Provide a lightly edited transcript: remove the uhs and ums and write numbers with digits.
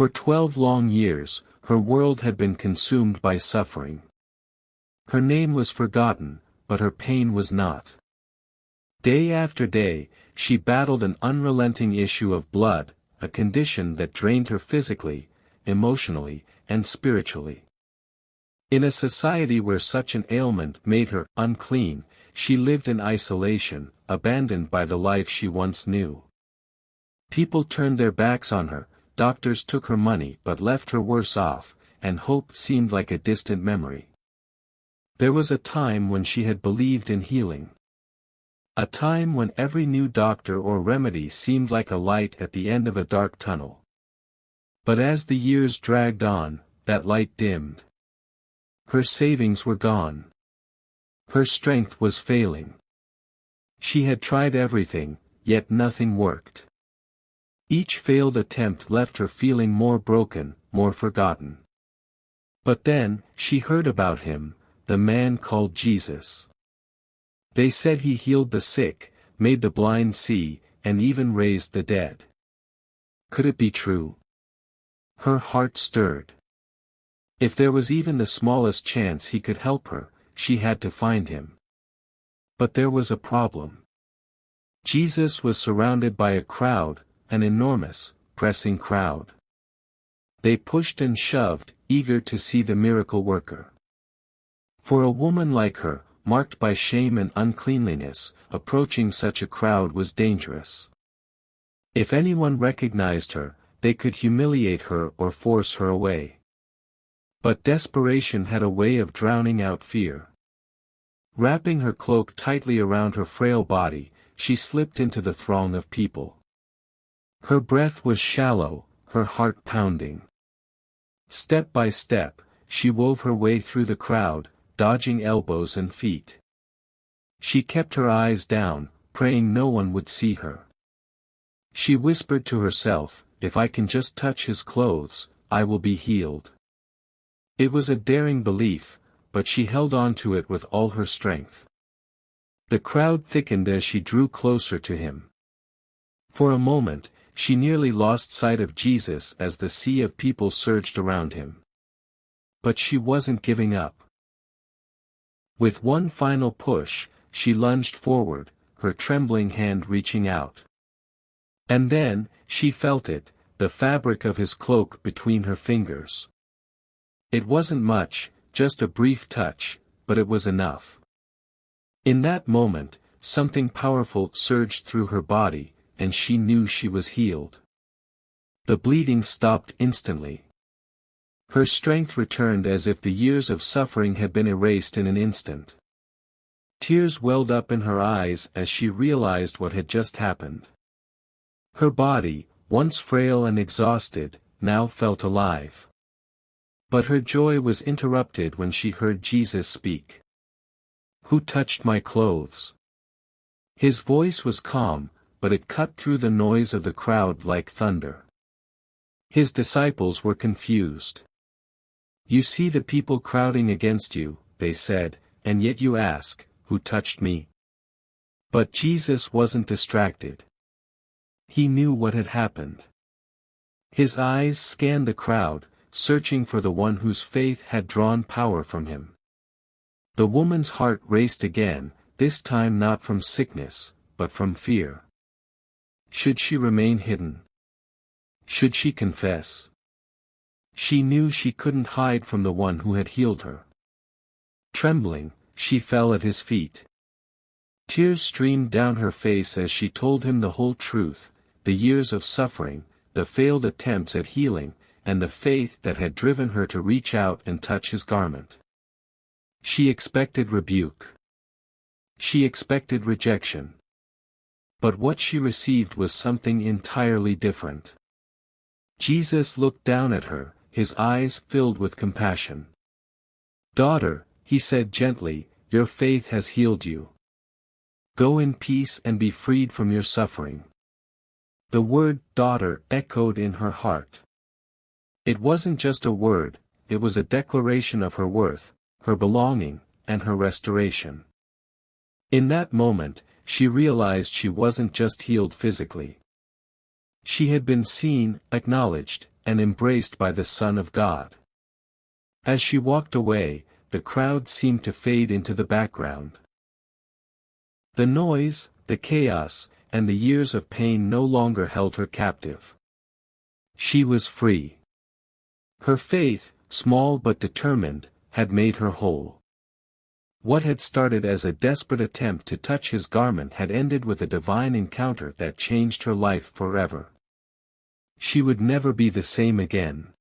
For 12 long years, her world had been consumed by suffering. Her name was forgotten, but her pain was not. Day after day, she battled an unrelenting issue of blood, a condition that drained her physically, emotionally, and spiritually. In a society where such an ailment made her unclean, she lived in isolation, abandoned by the life she once knew. People turned their backs on her, doctors took her money but left her worse off, and hope seemed like a distant memory. There was a time when she had believed in healing. A time when every new doctor or remedy seemed like a light at the end of a dark tunnel. But as the years dragged on, that light dimmed. Her savings were gone. Her strength was failing. She had tried everything, yet nothing worked. Each failed attempt left her feeling more broken, more forgotten. But then, she heard about him, the man called Jesus. They said he healed the sick, made the blind see, and even raised the dead. Could it be true? Her heart stirred. If there was even the smallest chance he could help her, she had to find him. But there was a problem. Jesus was surrounded by a crowd, an enormous, pressing crowd. They pushed and shoved, eager to see the miracle worker. For a woman like her, marked by shame and uncleanliness, approaching such a crowd was dangerous. If anyone recognized her, they could humiliate her or force her away. But desperation had a way of drowning out fear. Wrapping her cloak tightly around her frail body, she slipped into the throng of people. Her breath was shallow, her heart pounding. Step by step, she wove her way through the crowd, dodging elbows and feet. She kept her eyes down, praying no one would see her. She whispered to herself, "If I can just touch his clothes, I will be healed." It was a daring belief, but she held on to it with all her strength. The crowd thickened as she drew closer to him. For a moment, she nearly lost sight of Jesus as the sea of people surged around him. But she wasn't giving up. With one final push, she lunged forward, her trembling hand reaching out. And then, she felt it, the fabric of his cloak between her fingers. It wasn't much, just a brief touch, but it was enough. In that moment, something powerful surged through her body, and she knew she was healed. The bleeding stopped instantly. Her strength returned as if the years of suffering had been erased in an instant. Tears welled up in her eyes as she realized what had just happened. Her body, once frail and exhausted, now felt alive. But her joy was interrupted when she heard Jesus speak. "Who touched my clothes?" His voice was calm, but it cut through the noise of the crowd like thunder. His disciples were confused. "You see the people crowding against you," they said, "and yet you ask, 'Who touched me?'" But Jesus wasn't distracted. He knew what had happened. His eyes scanned the crowd, searching for the one whose faith had drawn power from him. The woman's heart raced again, this time not from sickness, but from fear. Should she remain hidden? Should she confess? She knew she couldn't hide from the one who had healed her. Trembling, she fell at his feet. Tears streamed down her face as she told him the whole truth, the years of suffering, the failed attempts at healing, and the faith that had driven her to reach out and touch his garment. She expected rebuke. She expected rejection. But what she received was something entirely different. Jesus looked down at her, his eyes filled with compassion. "Daughter," he said gently, "your faith has healed you. Go in peace and be freed from your suffering." The word "daughter" echoed in her heart. It wasn't just a word, it was a declaration of her worth, her belonging, and her restoration. In that moment, she realized she wasn't just healed physically. She had been seen, acknowledged, and embraced by the Son of God. As she walked away, the crowd seemed to fade into the background. The noise, the chaos, and the years of pain no longer held her captive. She was free. Her faith, small but determined, had made her whole. What had started as a desperate attempt to touch his garment had ended with a divine encounter that changed her life forever. She would never be the same again.